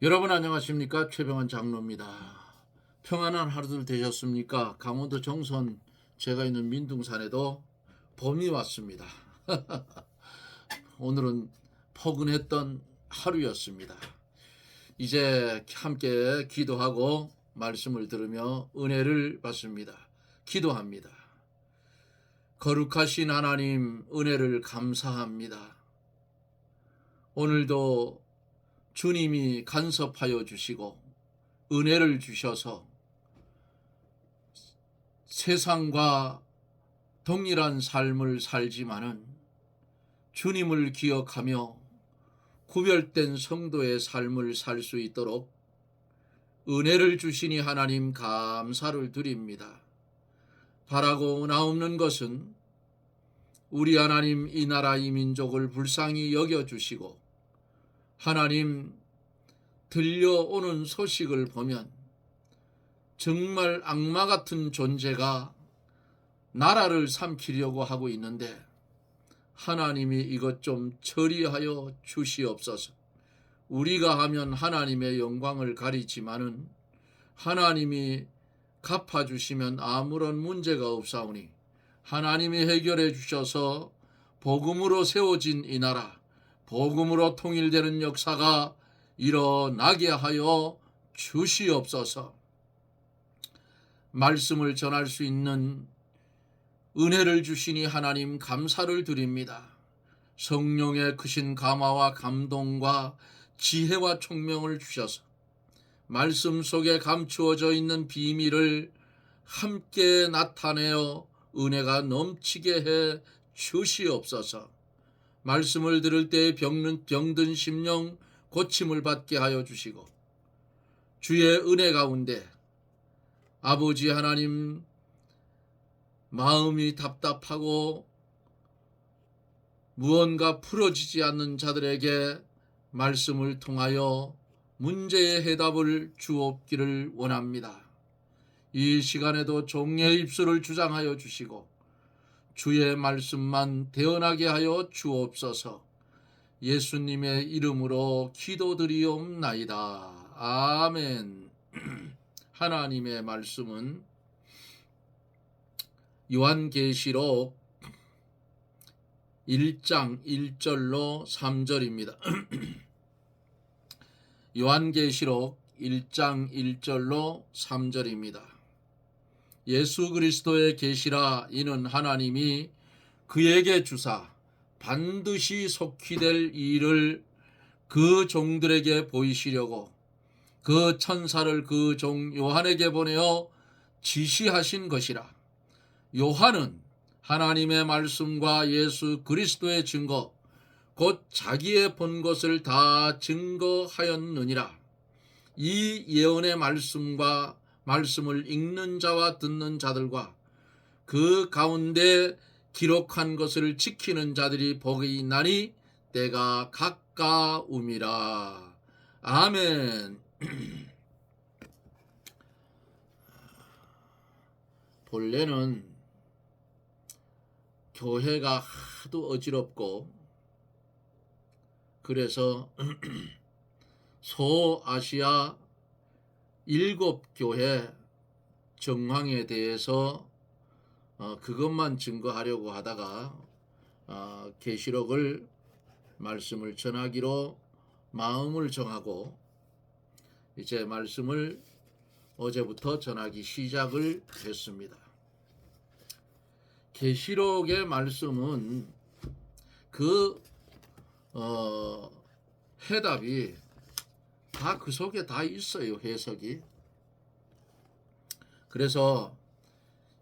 여러분 안녕하십니까? 최병환 장로입니다. 평안한 하루들 되셨습니까? 강원도 정선 제가 있는 민둥산에도 봄이 왔습니다. 오늘은 포근했던 하루였습니다. 이제 함께 기도하고 말씀을 들으며 은혜를 받습니다. 기도합니다. 거룩하신 하나님, 은혜를 감사합니다. 오늘도 주님이 간섭하여 주시고 은혜를 주셔서 세상과 동일한 삶을 살지만은 주님을 기억하며 구별된 성도의 삶을 살 수 있도록 은혜를 주시니 하나님 감사를 드립니다. 바라고 원하옵는 것은 우리 하나님 이 나라 이 민족을 불쌍히 여겨주시고 하나님 들려오는 소식을 보면 정말 악마 같은 존재가 나라를 삼키려고 하고 있는데 하나님이 이것 좀 처리하여 주시옵소서. 우리가 하면 하나님의 영광을 가리지만은 하나님이 갚아주시면 아무런 문제가 없사오니 하나님이 해결해 주셔서 복음으로 세워진 이 나라, 복음으로 통일되는 역사가 일어나게 하여 주시옵소서. 말씀을 전할 수 있는 은혜를 주시니 하나님 감사를 드립니다. 성령의 크신 감화와 감동과 지혜와 총명을 주셔서 말씀 속에 감추어져 있는 비밀을 함께 나타내어 은혜가 넘치게 해 주시옵소서. 말씀을 들을 때 병든 심령 고침을 받게 하여 주시고 주의 은혜 가운데 아버지 하나님 마음이 답답하고 무언가 풀어지지 않는 자들에게 말씀을 통하여 문제의 해답을 주옵기를 원합니다. 이 시간에도 종의 입술을 주장하여 주시고 주의 말씀만 대언하게 하여 주옵소서. 예수님의 이름으로 기도드리옵나이다. 아멘. 하나님의 말씀은 요한계시록 1장 1절로 3절입니다. 요한계시록 1장 1절로 3절입니다. 예수 그리스도의 계시라 이는 하나님이 그에게 주사 반드시 속히 될 일을 그 종들에게 보이시려고 그 천사를 그 종 요한에게 보내어 지시하신 것이라. 요한은 하나님의 말씀과 예수 그리스도의 증거 곧 자기의 본 것을 다 증거하였느니라. 이 예언의 말씀을 읽는 자와 듣는 자들과 그 가운데 기록한 것을 지키는 자들이 복이 있나니 때가 가까움이라. 아멘. 본래는 교회가 하도 어지럽고 그래서 소아시아 7교회 정황에 대해서 그것만 증거하려고 하다가 계시록을 말씀을 전하기로 마음을 정하고 이제 말씀을 어제부터 전하기 시작을 했습니다. 계시록의 말씀은 그 해답이 다 그 속에 다 있어요. 해석이. 그래서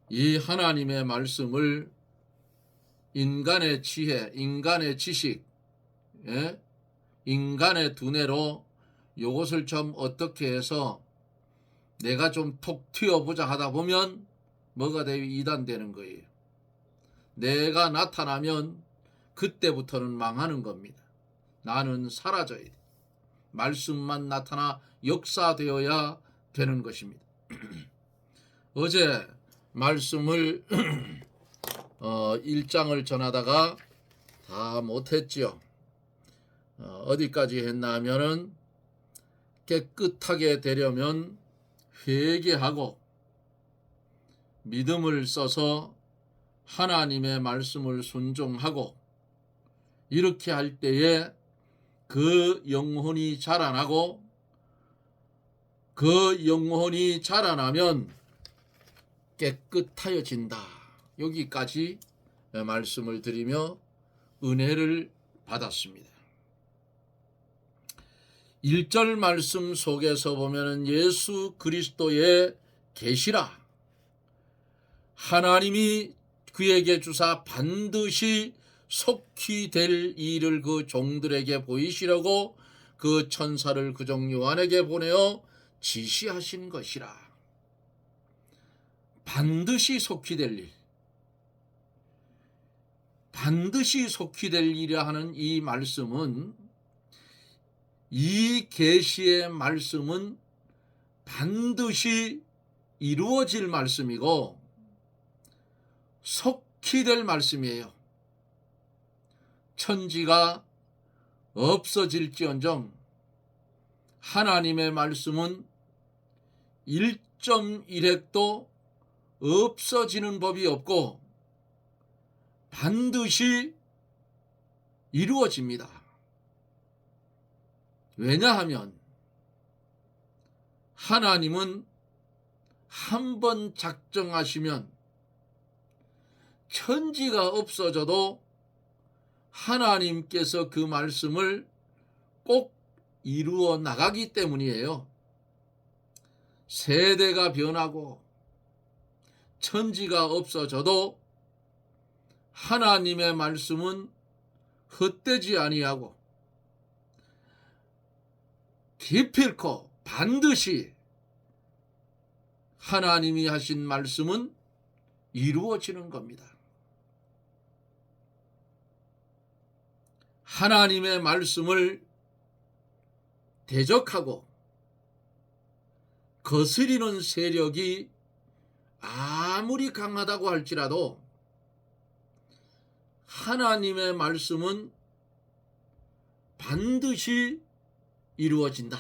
이 하나님의 말씀을 인간의 지혜, 인간의 지식, 인간의 두뇌로 이것을 좀 어떻게 해서 내가 좀 톡 튀어보자 하다 보면 뭐가 되고 이단되는 거예요. 내가 나타나면 그때부터는 망하는 겁니다. 나는 사라져야 돼. 말씀만 나타나 역사되어야 되는 것입니다. 어제 말씀을 1장을 전하다가 다 못했죠. 어디까지 했나 하면은 깨끗하게 되려면 회개하고 믿음을 써서 하나님의 말씀을 순종하고, 이렇게 할 때에 그 영혼이 자라나고, 그 영혼이 자라나면 깨끗하여진다. 여기까지 말씀을 드리며 은혜를 받았습니다. 1절 말씀 속에서 보면 예수 그리스도의 계시라, 하나님이 그에게 주사 반드시 속히 될 일을 그 종들에게 보이시려고 그 천사를 그종 요한에게 보내어 지시하신 것이라. 반드시 속히 될 일, 반드시 속히 될 일이라 하는 이 말씀은, 이 계시의 말씀은 반드시 이루어질 말씀이고 속히 될 말씀이에요. 천지가 없어질지언정 하나님의 말씀은 1.1핵도 없어지는 법이 없고 반드시 이루어집니다. 왜냐하면 하나님은 한 번 작정하시면 천지가 없어져도 하나님께서 그 말씀을 꼭 이루어 나가기 때문이에요. 세대가 변하고 천지가 없어져도 하나님의 말씀은 헛되지 아니하고 기필코 반드시 하나님이 하신 말씀은 이루어지는 겁니다. 하나님의 말씀을 대적하고 거스리는 세력이 아무리 강하다고 할지라도 하나님의 말씀은 반드시 이루어진다.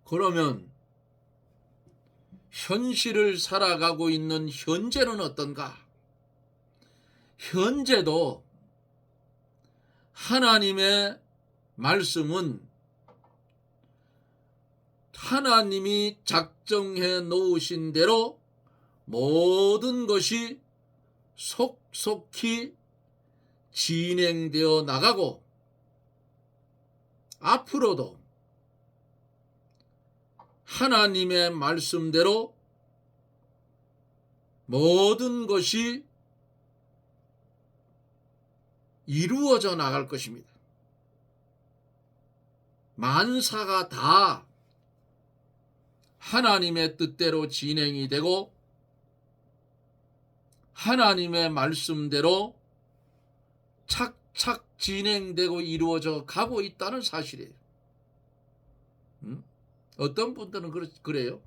그러면 현실을 살아가고 있는 현재는 어떤가? 현재도 하나님의 말씀은 하나님이 작정해 놓으신 대로 모든 것이 속속히 진행되어 나가고 앞으로도 하나님의 말씀대로 모든 것이 이루어져 나갈 것입니다. 만사가 다 하나님의 뜻대로 진행이 되고 하나님의 말씀대로 착착 진행되고 이루어져 가고 있다는 사실이에요. 어떤 분들은 그래요.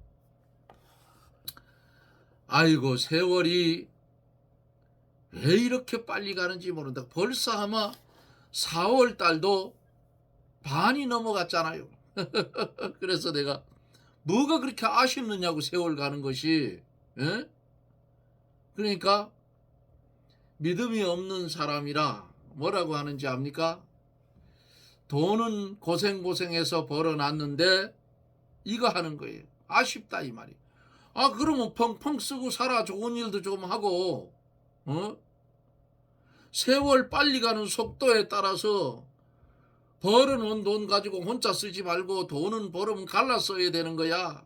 아이고 세월이 왜 이렇게 빨리 가는지 모른다. 벌써 아마 4월 달도 반이 넘어갔잖아요. 그래서 내가 뭐가 그렇게 아쉽느냐고 세월 가는 것이. 에? 그러니까 믿음이 없는 사람이라 뭐라고 하는지 압니까? 돈은 고생해서 벌어놨는데 이거 하는 거예요. 아쉽다 이 말이. 아 그러면 펑펑 쓰고 살아. 좋은 일도 좀 하고. 세월 빨리 가는 속도에 따라서 벌어놓은 돈 가지고 혼자 쓰지 말고 돈은 벌으면 갈라 써야 되는 거야.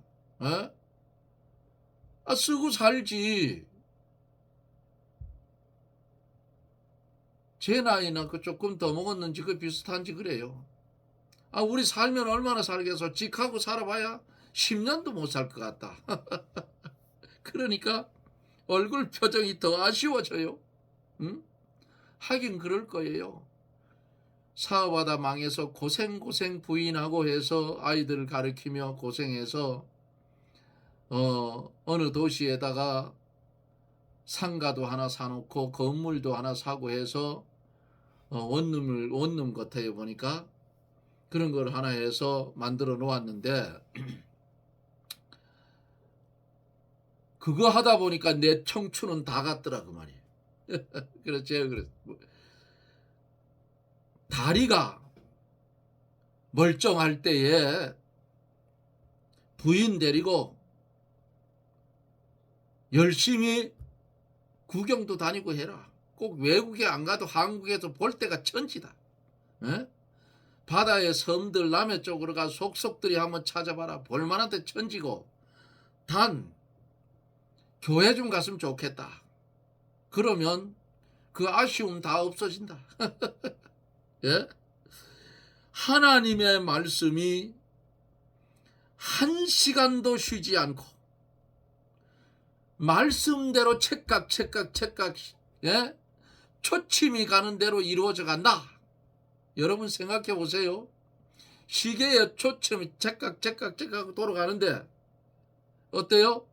쓰고 살지. 제 나이는 조금 더 먹었는지 비슷한지 그래요. 우리 살면 얼마나 살겠어. 직하고 살아봐야 10년도 못 살 것 같다. 그러니까 얼굴 표정이 더 아쉬워져요. 하긴 그럴 거예요. 사업하다 망해서 고생 부인하고 해서 아이들을 가르치며 고생해서 어느 도시에다가 상가도 하나 사놓고 건물도 하나 사고 해서 원룸 같아요. 보니까 그런 걸 하나 해서 만들어 놓았는데 그거 하다 보니까 내 청춘은 다 갔더라 그 말이에요. 그래서 제가 그랬어요. 다리가 멀쩡할 때에 부인 데리고 열심히 구경도 다니고 해라. 꼭 외국에 안 가도 한국에서 볼 때가 천지다. 에? 바다의 섬들 남해 쪽으로 가 속속들이 한번 찾아봐라. 볼만한 데 천지고. 단 교회 좀 갔으면 좋겠다. 그러면 그 아쉬움 다 없어진다. 예? 하나님의 말씀이 한 시간도 쉬지 않고 말씀대로 찰칵 예? 초침이 가는 대로 이루어져 간다. 여러분 생각해 보세요. 시계의 초침이 찰칵 돌아가는데 어때요?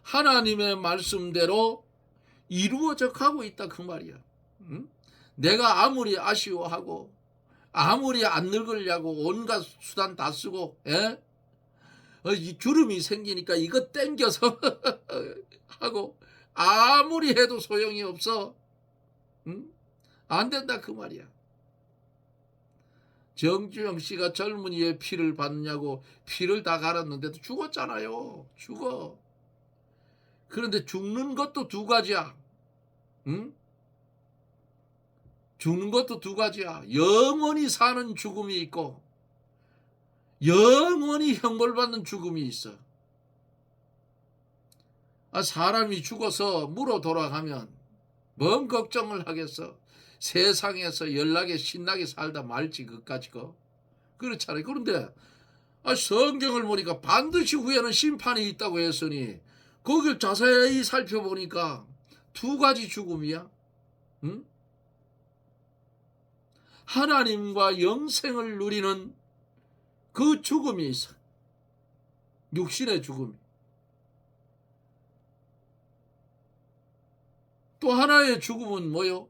하나님의 말씀대로 이루어져 가고 있다 그 말이야. 응? 내가 아무리 아쉬워하고 아무리 안 늙으려고 온갖 수단 다 쓰고 예? 이 주름이 생기니까 이거 땡겨서 하고 아무리 해도 소용이 없어. 응? 안 된다 그 말이야. 정주영 씨가 젊은이의 피를 받느냐고 피를 다 갈았는데도 죽었잖아요. 죽어. 그런데 죽는 것도 두 가지야. 응? 죽는 것도 두 가지야. 영원히 사는 죽음이 있고 영원히 형벌받는 죽음이 있어. 사람이 죽어서 물어 돌아가면 뭔 걱정을 하겠어. 세상에서 연락에 신나게 살다 말지 그까짓 거. 그렇잖아요. 그런데 성경을 보니까 반드시 후에는 심판이 있다고 했으니 거기를 자세히 살펴보니까 두 가지 죽음이야. 응? 하나님과 영생을 누리는 그 죽음이 있어. 육신의 죽음. 또 하나의 죽음은 뭐요?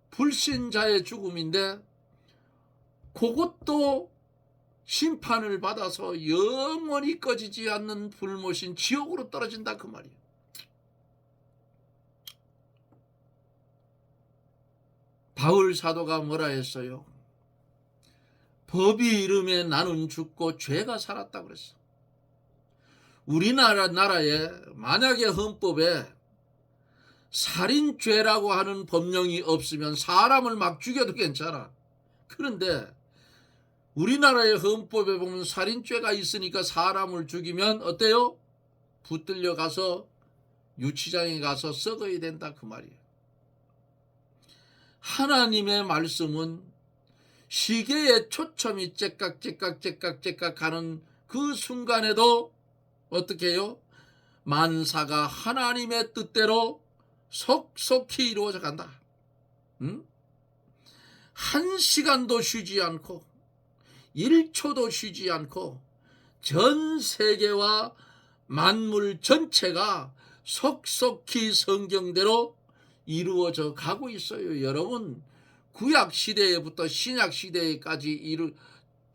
불신자의 죽음인데 그것도 심판을 받아서 영원히 꺼지지 않는 불못인 지옥으로 떨어진다 그 말이에요. 바울 사도가 뭐라 했어요? 법이 이름에 나는 죽고 죄가 살았다 그랬어. 우리나라에 만약에 헌법에 살인죄라고 하는 법령이 없으면 사람을 막 죽여도 괜찮아. 그런데 우리나라의 헌법에 보면 살인죄가 있으니까 사람을 죽이면 어때요? 붙들려 가서 유치장에 가서 썩어야 된다 그 말이에요. 하나님의 말씀은 시계의 초점이 째깍 가는 그 순간에도 어떻게 해요? 만사가 하나님의 뜻대로 속속히 이루어져 간다. 응? 한 시간도 쉬지 않고 1초도 쉬지 않고 전 세계와 만물 전체가 속속히 성경대로 이루어져 가고 있어요. 여러분 구약 시대부터 신약 시대까지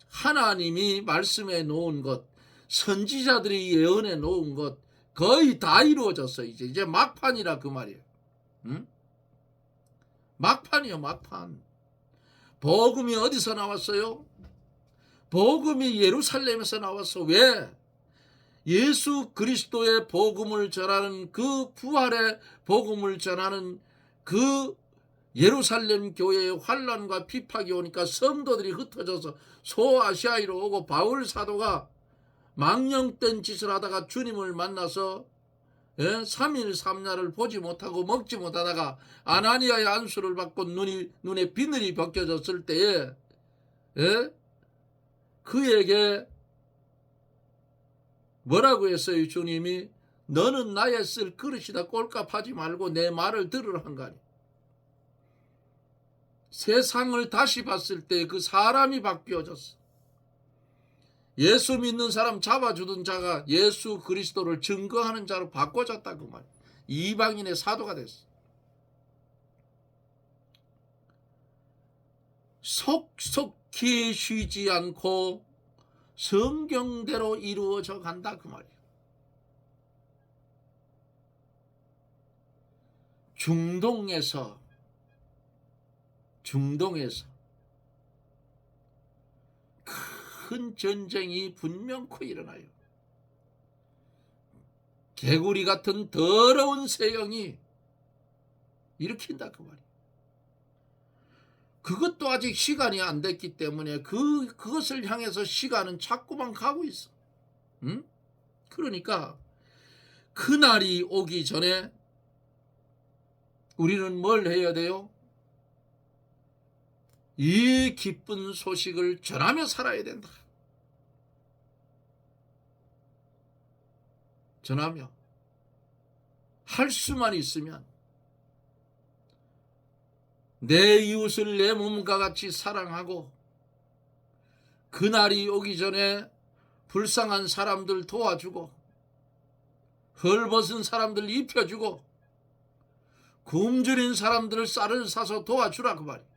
하나님이 말씀해 놓은 것, 선지자들이 예언해 놓은 것 거의 다 이루어졌어요. 이제 막판이라 그 말이에요. 응? 막판이요, 막판. 복음이 어디서 나왔어요? 복음이 예루살렘에서 나왔어. 왜? 예수 그리스도의 복음을 전하는 그 부활의 복음을 전하는 그 예루살렘 교회의 환란과 핍박이 오니까 성도들이 흩어져서 소아시아로 오고 바울 사도가 망령된 짓을 하다가 주님을 만나서 3일 3날을 보지 못하고 먹지 못하다가 아나니아의 안수를 받고 눈에 비늘이 벗겨졌을 때에 그에게 뭐라고 했어요? 주님이 너는 나의 쓸 그릇이다. 꼴값하지 말고 내 말을 들으라 한 거 아니에요. 세상을 다시 봤을 때 그 사람이 바뀌어졌어. 예수 믿는 사람 잡아주던 자가 예수 그리스도를 증거하는 자로 바꿔졌다 그 말이에요. 이방인의 사도가 됐어. 속속 쉬지 않고 성경대로 이루어져 간다 그 말이에요. 중동에서 큰 전쟁이 분명코 일어나요. 개구리 같은 더러운 세형이 일으킨다 그 말이에요. 그것도 아직 시간이 안 됐기 때문에 그것을 향해서 시간은 자꾸만 가고 있어. 응? 그러니까 그날이 오기 전에 우리는 뭘 해야 돼요? 이 기쁜 소식을 전하며 살아야 된다. 전하며 할 수만 있으면 내 이웃을 내 몸과 같이 사랑하고 그날이 오기 전에 불쌍한 사람들 도와주고 헐벗은 사람들 입혀주고 굶주린 사람들을 쌀을 사서 도와주라 그 말이에요.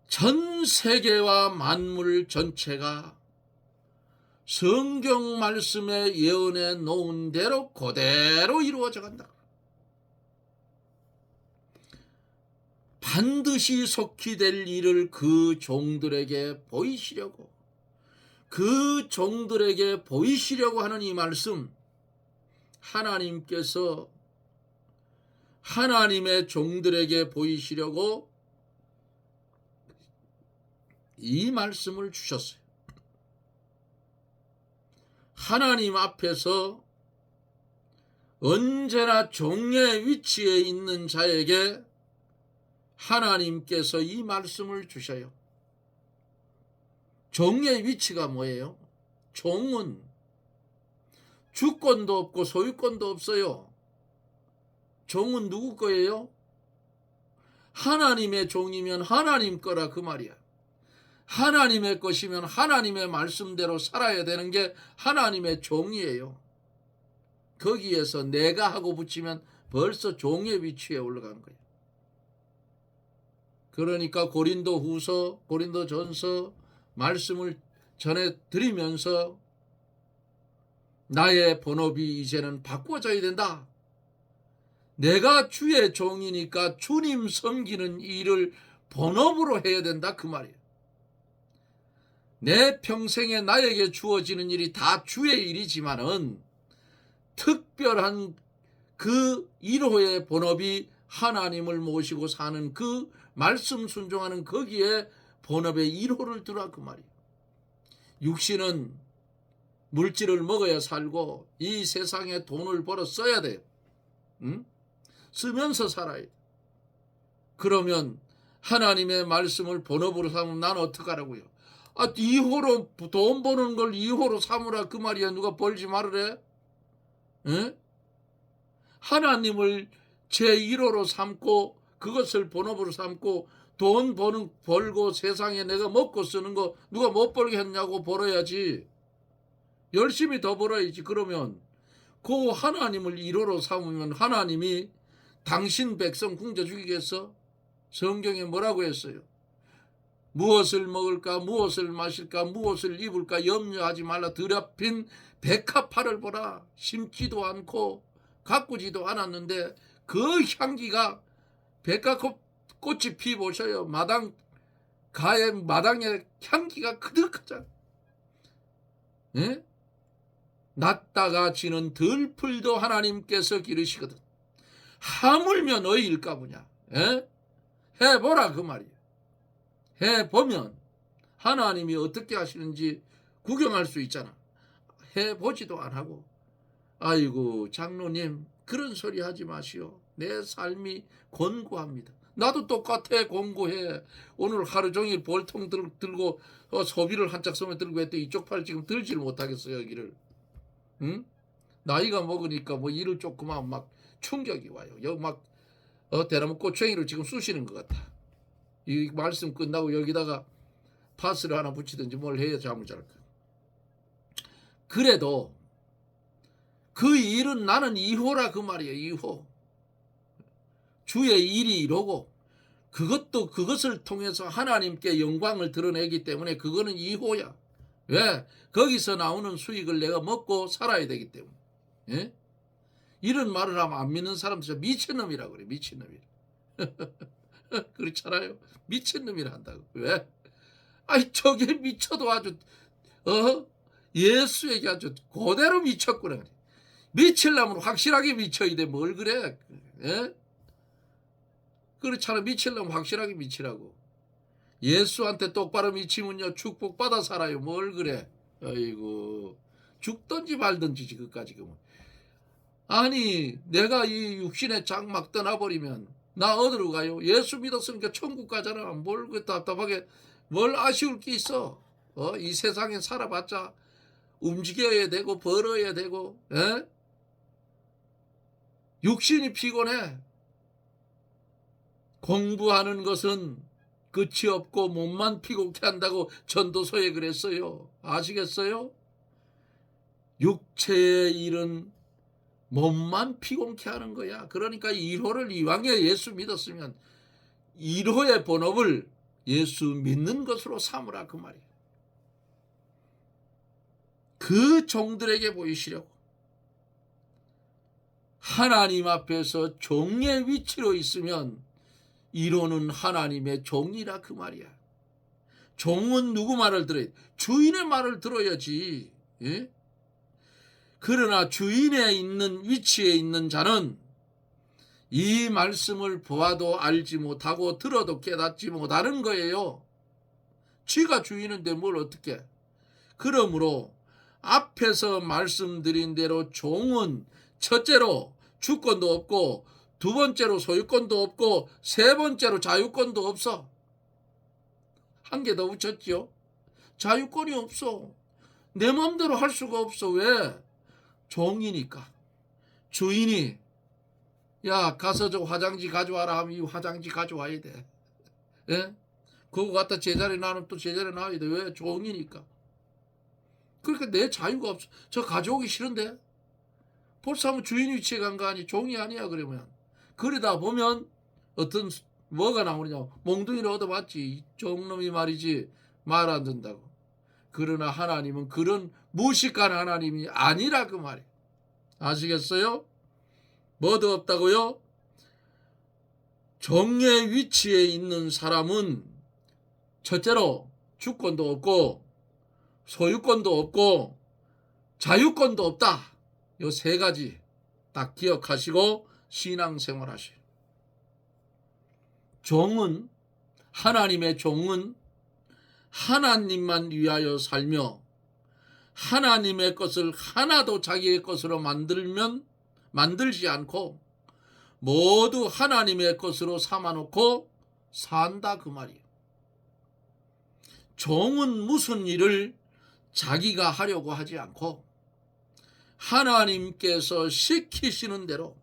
전 세계와 만물 전체가 성경 말씀에 예언해 놓은 대로 그대로 이루어져 간다. 반드시 속히 될 일을 그 종들에게 보이시려고 하는 이 말씀, 하나님께서 하나님의 종들에게 보이시려고 이 말씀을 주셨어요. 하나님 앞에서 언제나 종의 위치에 있는 자에게 하나님께서 이 말씀을 주셔요. 종의 위치가 뭐예요? 종은 주권도 없고 소유권도 없어요. 종은 누구 거예요? 하나님의 종이면 하나님 거라 그 말이야. 하나님의 것이면 하나님의 말씀대로 살아야 되는 게 하나님의 종이에요. 거기에서 내가 하고 붙이면 벌써 종의 위치에 올라간 거예요. 그러니까 고린도전서 말씀을 전해드리면서 나의 본업이 이제는 바꿔져야 된다. 내가 주의 종이니까 주님 섬기는 일을 본업으로 해야 된다 그 말이에요. 내 평생에 나에게 주어지는 일이 다 주의 일이지만은 특별한 그 1호의 본업이 하나님을 모시고 사는 그 말씀 순종하는 거기에 본업의 1호를 두라 그 말이에요. 육신은 물질을 먹어야 살고 이 세상에 돈을 벌어 써야 돼요. 쓰면서 살아야 돼. 그러면 하나님의 말씀을 본업으로 삼으면 난 어떡하라고요? 2호로 돈 버는 걸 2호로 삼으라 그 말이야. 누가 벌지 말으래? 에? 하나님을 제1호로 삼고 그것을 본업으로 삼고 돈 벌고 세상에 내가 먹고 쓰는 거 누가 못 벌게 했냐고 벌어야지. 열심히 더 벌어야지. 그러면 그 하나님을 1호로 삼으면 하나님이 당신 백성 굶겨 죽이겠어? 성경에 뭐라고 했어요? 무엇을 먹을까, 무엇을 마실까, 무엇을 입을까 염려하지 말라. 더럽힌 백합화를 보라. 심지도 않고 가꾸지도 않았는데 그 향기가 백합꽃이 피보셔요. 마당에 향기가 그득하잖아. 예? 났다가 지는 들풀도 하나님께서 기르시거든. 하물며 너희일까 보냐. 예? 해보라 그 말이야. 해보면 하나님이 어떻게 하시는지 구경할 수 있잖아. 해보지도 안 하고 아이고 장로님 그런 소리 하지 마시오. 내 삶이 곤고합니다. 나도 똑같아. 곤고해. 오늘 하루 종일 볼통 들고 소비를 한짝 손에 들고 했더니 이쪽 팔 지금 들지를 못하겠어요. 여기를. 응? 나이가 먹으니까 뭐 일을 조금 하면 막 충격이 와요. 여기 막 대나무 꼬챙이를 지금 쑤시는 것 같아. 이 말씀 끝나고 여기다가 파스를 하나 붙이든지 뭘 해야 잠을 잘까. 그래도 그 일은 나는 2호라 그 말이에요. 2호. 주의 일이 이루고 그것도 그것을 통해서 하나님께 영광을 드러내기 때문에 그거는 2호야. 왜? 거기서 나오는 수익을 내가 먹고 살아야 되기 때문에. 예? 이런 말을 하면 안 믿는 사람들 미친놈이라고 그래. 미친놈이라. 그렇잖아요. 미친놈이라 한다고. 왜? 아이 저게 미쳐도 아주 예수에게 아주 그대로 미쳤구나. 미치려면 확실하게 미쳐야 돼. 뭘 그래? 예? 그렇잖아. 미치려면 확실하게 미치라고. 예수한테 똑바로 미치면요 축복받아 살아요. 뭘 그래? 아이고 죽든지 말든지 지금까지 그러면. 아니 내가 이 육신의 장 막 떠나버리면 나 어디로 가요? 예수 믿었으니까 천국 가잖아. 뭘 그 답답하게 뭘 아쉬울 게 있어? 이 세상에 살아봤자 움직여야 되고 벌어야 되고, 에? 육신이 피곤해. 공부하는 것은 끝이 없고 몸만 피곤케 한다고 전도서에 그랬어요. 아시겠어요? 육체의 일은 몸만 피곤케 하는 거야. 그러니까 1호를 이왕에 예수 믿었으면 1호의 본업을 예수 믿는 것으로 삼으라 그 말이에요. 그 종들에게 보이시려고 하나님 앞에서 종의 위치로 있으면 1호는 하나님의 종이라 그 말이야. 종은 누구 말을 들어야 돼? 주인의 말을 들어야지. 예? 그러나 주인에 있는 위치에 있는 자는 이 말씀을 보아도 알지 못하고 들어도 깨닫지 못하는 거예요. 지가 주인인데 뭘 어떻게. 그러므로 앞에서 말씀드린 대로 종은 첫째로 주권도 없고 두 번째로 소유권도 없고 세 번째로 자유권도 없어. 한 개 더 붙였죠. 자유권이 없어. 내 마음대로 할 수가 없어. 왜? 종이니까. 주인이 야 가서 저 화장지 가져와라 하면 이 화장지 가져와야 돼. 예? 그거 갖다 제자리에 놔놓으면 또 제자리에 놔야 돼. 왜? 종이니까. 그러니까 내 자유가 없어. 저 가져오기 싫은데 벌써 하면 주인 위치에 간 거 아니. 종이 아니야 그러면. 그러다 보면 어떤 뭐가 나오느냐. 몽둥이를 얻어맞지. 종놈이 말이지 말 안 듣는다고. 그러나 하나님은 그런 무식한 하나님이 아니라 그 말이에요. 아시겠어요? 뭐도 없다고요? 종의 위치에 있는 사람은 첫째로 주권도 없고 소유권도 없고 자유권도 없다. 요 세 가지 딱 기억하시고 신앙생활 하세요. 종은 하나님의 종은 하나님만 위하여 살며 하나님의 것을 하나도 자기의 것으로 만들지 않고 모두 하나님의 것으로 삼아놓고 산다 그 말이에요. 종은 무슨 일을 자기가 하려고 하지 않고 하나님께서 시키시는 대로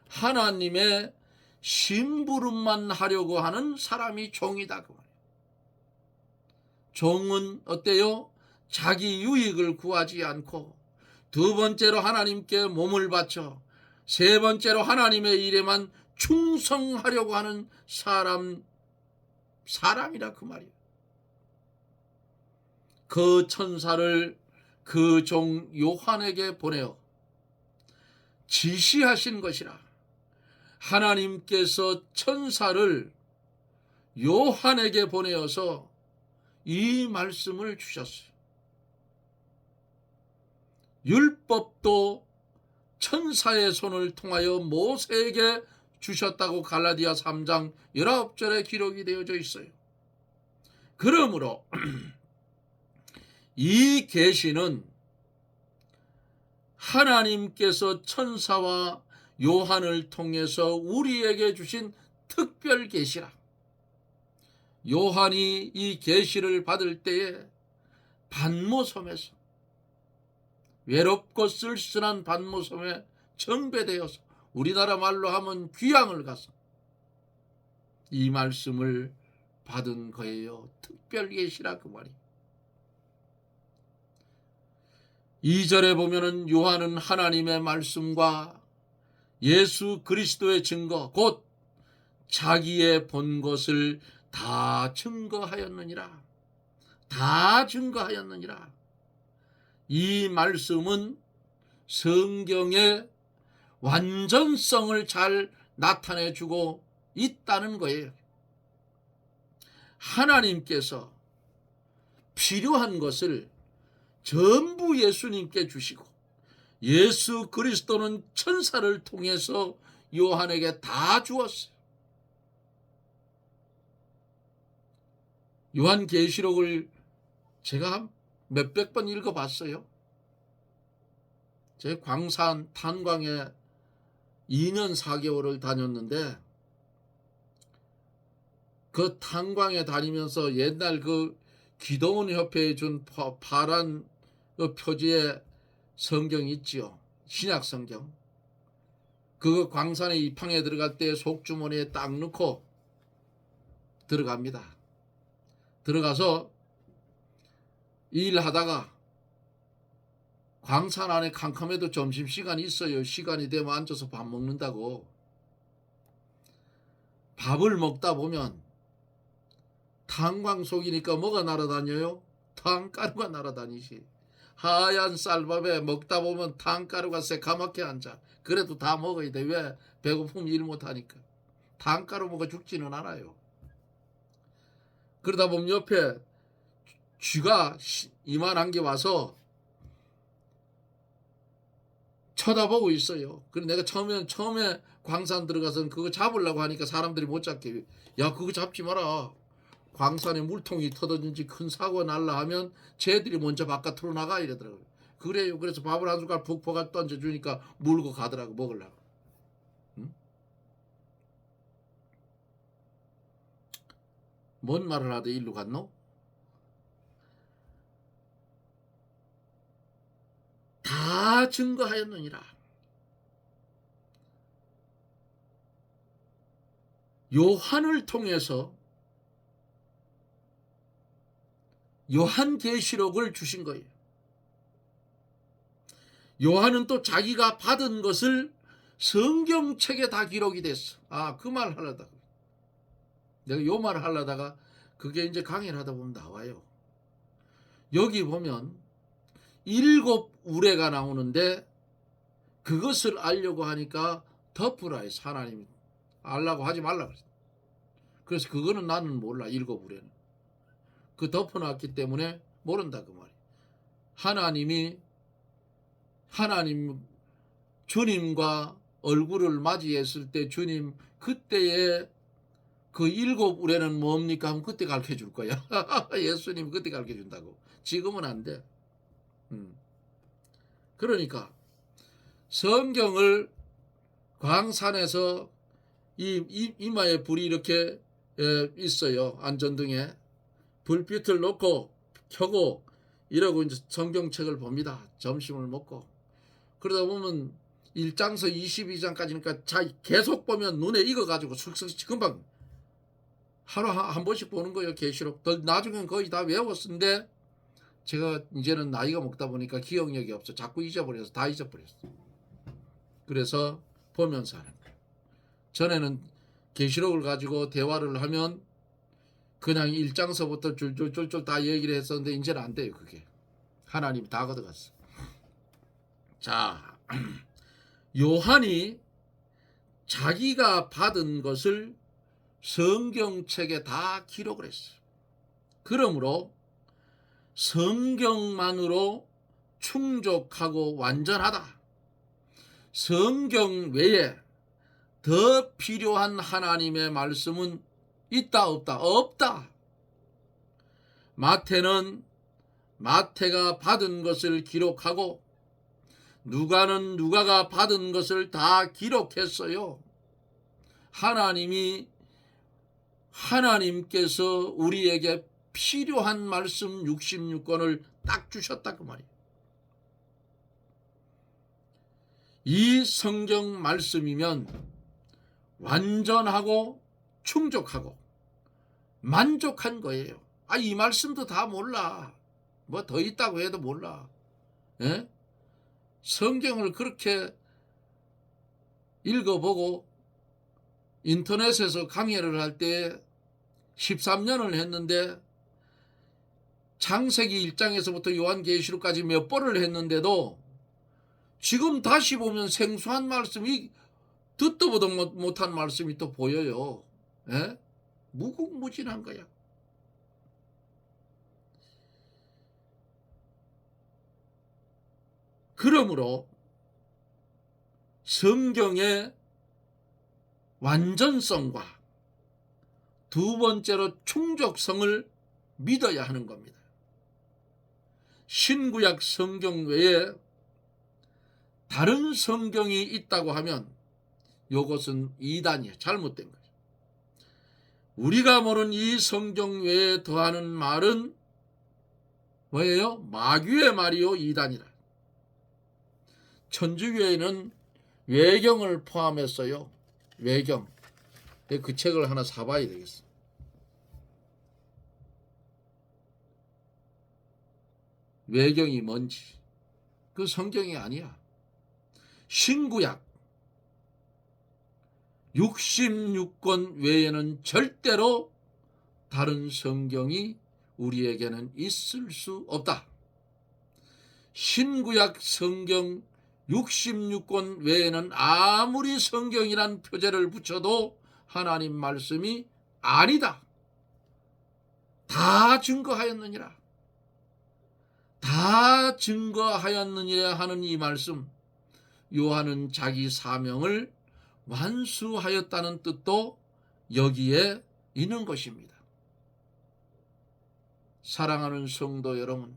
하나님의 심부름만 하려고 하는 사람이 종이다 그 말이에요. 종은 어때요? 자기 유익을 구하지 않고 두 번째로 하나님께 몸을 바쳐 세 번째로 하나님의 일에만 충성하려고 하는 사람이라 그 말이에요. 그 천사를 그 종 요한에게 보내어 지시하신 것이라. 하나님께서 천사를 요한에게 보내어서 이 말씀을 주셨어요. 율법도 천사의 손을 통하여 모세에게 주셨다고 갈라디아 3장 19절에 기록이 되어져 있어요. 그러므로 이 계시는 하나님께서 천사와 요한을 통해서 우리에게 주신 특별 계시라. 요한이 이 계시를 받을 때에 반모섬에서 외롭고 쓸쓸한 반모섬에 정배되어서 우리나라 말로 하면 귀향을 가서 이 말씀을 받은 거예요. 특별 계시라 그 말이. 2절에 보면은 요한은 하나님의 말씀과 예수 그리스도의 증거 곧 자기의 본 것을 다 증거하였느니라. 다 증거하였느니라. 이 말씀은 성경의 완전성을 잘 나타내주고 있다는 거예요. 하나님께서 필요한 것을 전부 예수님께 주시고 예수 그리스도는 천사를 통해서 요한에게 다 주었어요. 요한계시록을 제가 몇백 번 읽어봤어요. 제 광산 탄광에 2년 4개월을 다녔는데 그 탄광에 다니면서 옛날 그 기도원 협회에 준 파란 그 표지의 성경 있지요. 신약 성경. 그거 광산에 입항에 들어갈 때 속주머니에 딱 넣고 들어갑니다. 들어가서 일하다가 광산 안에 캄캄해도 점심시간이 있어요. 시간이 되면 앉아서 밥 먹는다고. 밥을 먹다 보면 탄광 속이니까 뭐가 날아다녀요? 탄가루가 날아다니지. 하얀 쌀밥에 먹다 보면 탄가루가 새카맣게 앉아. 그래도 다 먹어야 돼. 왜? 배고픔 일 못하니까. 탄가루 먹어 죽지는 않아요. 그러다 보면 옆에 쥐가 이만한 게 와서 쳐다보고 있어요. 그래서 내가 처음에 광산 들어가서 그거 잡으려고 하니까 사람들이 못 잡게. 야, 그거 잡지 마라. 광산에 물통이 터졌는지 큰 사고가 날라 하면 쟤들이 먼저 바깥으로 나가 이러더라고요. 그래요. 그래서 밥을 한 숟갈 푹 퍼가 던져주니까 물고 가더라고 먹으려고. 응? 뭔 말을 하다 일로 갔노? 다 증거하였느니라. 요한을 통해서 요한계시록을 주신 거예요. 요한은 또 자기가 받은 것을 성경책에 다 기록이 됐어. 아, 그 말 하려다가 내가 요 말을 하려다가 그게 이제 강의를 하다 보면 나와요. 여기 보면 7 우레가 나오는데 그것을 알려고 하니까 덮으라 해서 하나님이 알라고 하지 말라 그랬어. 그래서 그거는 나는 몰라. 7 우레는 그 덮어놨기 때문에 모른다 그 말이에요. 하나님 주님과 얼굴을 맞이했을 때 주님 그때의 그 7 우레는 뭡니까 하면 그때 가르쳐 줄 거야. 예수님 그때 가르쳐 준다고. 지금은 안 돼. 그러니까 성경을 광산에서 이마에 불이 이렇게 있어요. 안전등에 불빛을 놓고 켜고 이러고 이제 성경책을 봅니다. 점심을 먹고 그러다 보면 1장서 22장까지니까 계속 보면 눈에 익어가지고 슥슥 금방 하루 한 번씩 보는 거예요. 계시록. 나중엔 거의 다 외웠는데 제가 이제는 나이가 먹다 보니까 기억력이 없어. 자꾸 잊어버려서 다 잊어버렸어. 그래서 보면서 하는 거예요. 전에는 계시록을 가지고 대화를 하면 그냥 1장서부터 줄줄줄줄 다 얘기를 했었는데 이제는 안 돼요. 그게. 하나님이 다 걷어갔어. 자, 요한이 자기가 받은 것을 성경책에 다 기록을 했어요. 그러므로 성경만으로 충족하고 완전하다. 성경 외에 더 필요한 하나님의 말씀은 있다 없다? 없다. 마태는 마태가 받은 것을 기록하고 누가는 누가가 받은 것을 다 기록했어요. 하나님께서 우리에게 필요한 말씀 66권을 딱 주셨다 그 말이에요. 이 성경 말씀이면 완전하고 충족하고 만족한 거예요. 아, 이 말씀도 다 몰라. 뭐 더 있다고 해도 몰라. 예? 성경을 그렇게 읽어보고 인터넷에서 강의를 할 때 13년을 했는데 창세기 1장에서부터 요한계시록까지 몇 번을 했는데도 지금 다시 보면 생소한 말씀이, 듣도 보도 못한 말씀이 또 보여요. 예? 무궁무진한 거야. 그러므로 성경의 완전성과 두 번째로 충족성을 믿어야 하는 겁니다. 신구약 성경 외에 다른 성경이 있다고 하면 이것은 이단이에요. 잘못된 거예요. 우리가 모르는 이 성경 외에 더하는 말은 뭐예요? 마귀의 말이요, 이단이라. 천주교에는 외경을 포함했어요. 외경. 그 책을 하나 사봐야 되겠어. 외경이 뭔지. 그 성경이 아니야. 신구약 66권 외에는 절대로 다른 성경이 우리에게는 있을 수 없다. 신구약 성경 66권 외에는 아무리 성경이란 표제를 붙여도 하나님 말씀이 아니다. 다 증거하였느니라. 다 증거하였느니라 하는 이 말씀, 요한은 자기 사명을 완수하였다는 뜻도 여기에 있는 것입니다. 사랑하는 성도 여러분,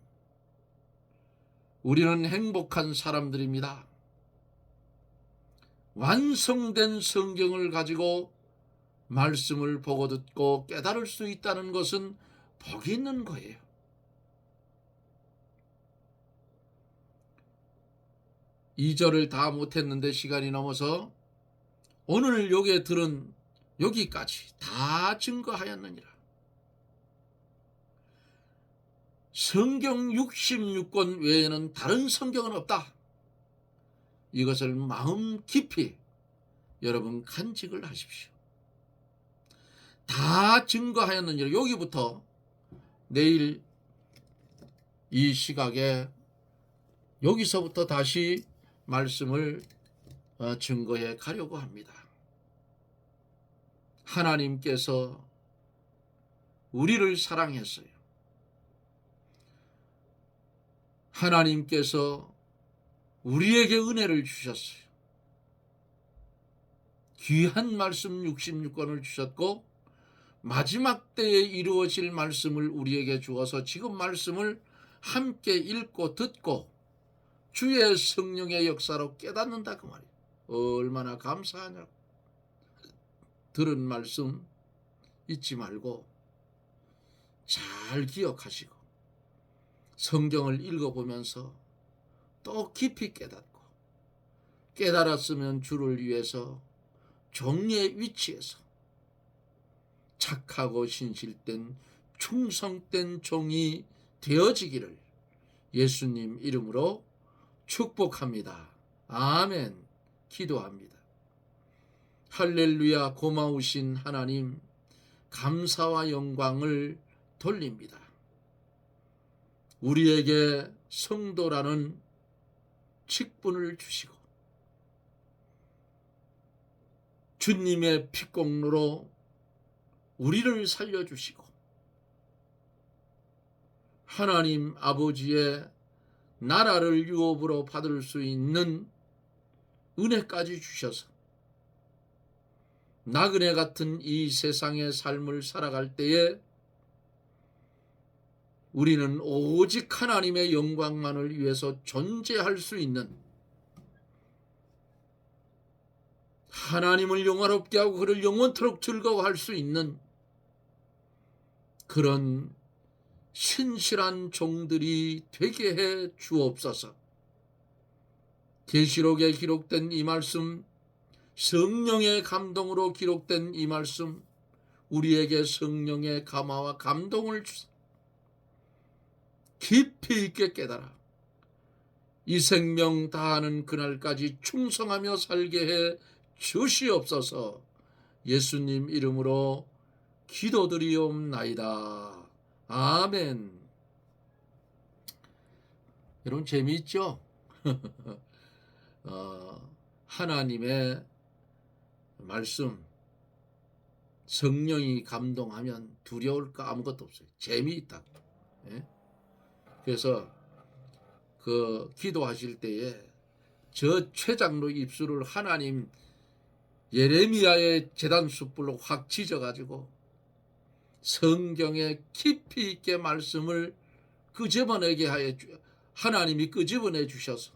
우리는 행복한 사람들입니다. 완성된 성경을 가지고 말씀을 보고 듣고 깨달을 수 있다는 것은 복이 있는 거예요. 이 절을 다 못했는데 시간이 넘어서 오늘 여기에 들은 여기까지 다 증거하였느니라. 성경 66권 외에는 다른 성경은 없다. 이것을 마음 깊이 여러분 간직을 하십시오. 다 증거하였느니라. 여기부터 내일 이 시각에 여기서부터 다시 말씀을 증거해 가려고 합니다. 하나님께서 우리를 사랑했어요. 하나님께서 우리에게 은혜를 주셨어요. 귀한 말씀 66권을 주셨고 마지막 때에 이루어질 말씀을 우리에게 주어서 지금 말씀을 함께 읽고 듣고 주의 성령의 역사로 깨닫는다 그 말이에요. 얼마나 감사하냐고. 들은 말씀 잊지 말고 잘 기억하시고 성경을 읽어보면서 또 깊이 깨닫고 깨달았으면 주를 위해서 종의 위치에서 착하고 신실된 충성된 종이 되어지기를 예수님 이름으로 축복합니다. 아멘. 기도합니다. 할렐루야. 고마우신 하나님, 감사와 영광을 돌립니다. 우리에게 성도라는 직분을 주시고 주님의 피공로로 우리를 살려주시고 하나님 아버지의 나라를 유업으로 받을 수 있는 은혜까지 주셔서 나그네 같은 이 세상의 삶을 살아갈 때에 우리는 오직 하나님의 영광만을 위해서 존재할 수 있는, 하나님을 영화롭게 하고 그를 영원토록 즐거워할 수 있는 그런 신실한 종들이 되게 해 주옵소서. 계시록에 기록된 이 말씀, 성령의 감동으로 기록된 이 말씀, 우리에게 성령의 감화와 감동을 주사 깊이 있게 깨달아 이 생명 다하는 그날까지 충성하며 살게 해 주시옵소서. 예수님 이름으로 기도드리옵나이다. 아멘. 여러분 재미있죠? 하나님의 말씀, 성령이 감동하면 두려울 거 아무것도 없어요. 재미있다. 예? 그래서 그 기도하실 때에 저 최장로 입술을 하나님 예레미야의 제단 숯불로 확 지져가지고 성경에 깊이 있게 말씀을 끄집어내게 하여 하나님이 끄집어내 주셔서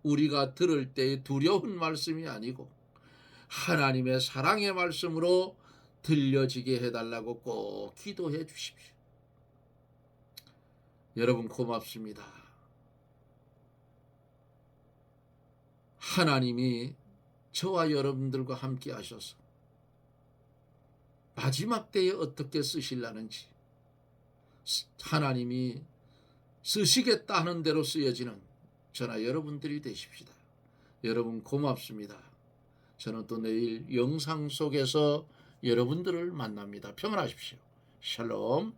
우리가 들을 때의 두려운 말씀이 아니고 하나님의 사랑의 말씀으로 들려지게 해달라고 꼭 기도해 주십시오. 여러분 고맙습니다. 하나님이 저와 여러분들과 함께 하셔서 마지막 때에 어떻게 쓰실라는지 하나님이 쓰시겠다 하는 대로 쓰여지는 저나 여러분들이 되십시다. 여러분 고맙습니다. 저는 또 내일 영상 속에서 여러분들을 만납니다. 평안하십시오. 샬롬.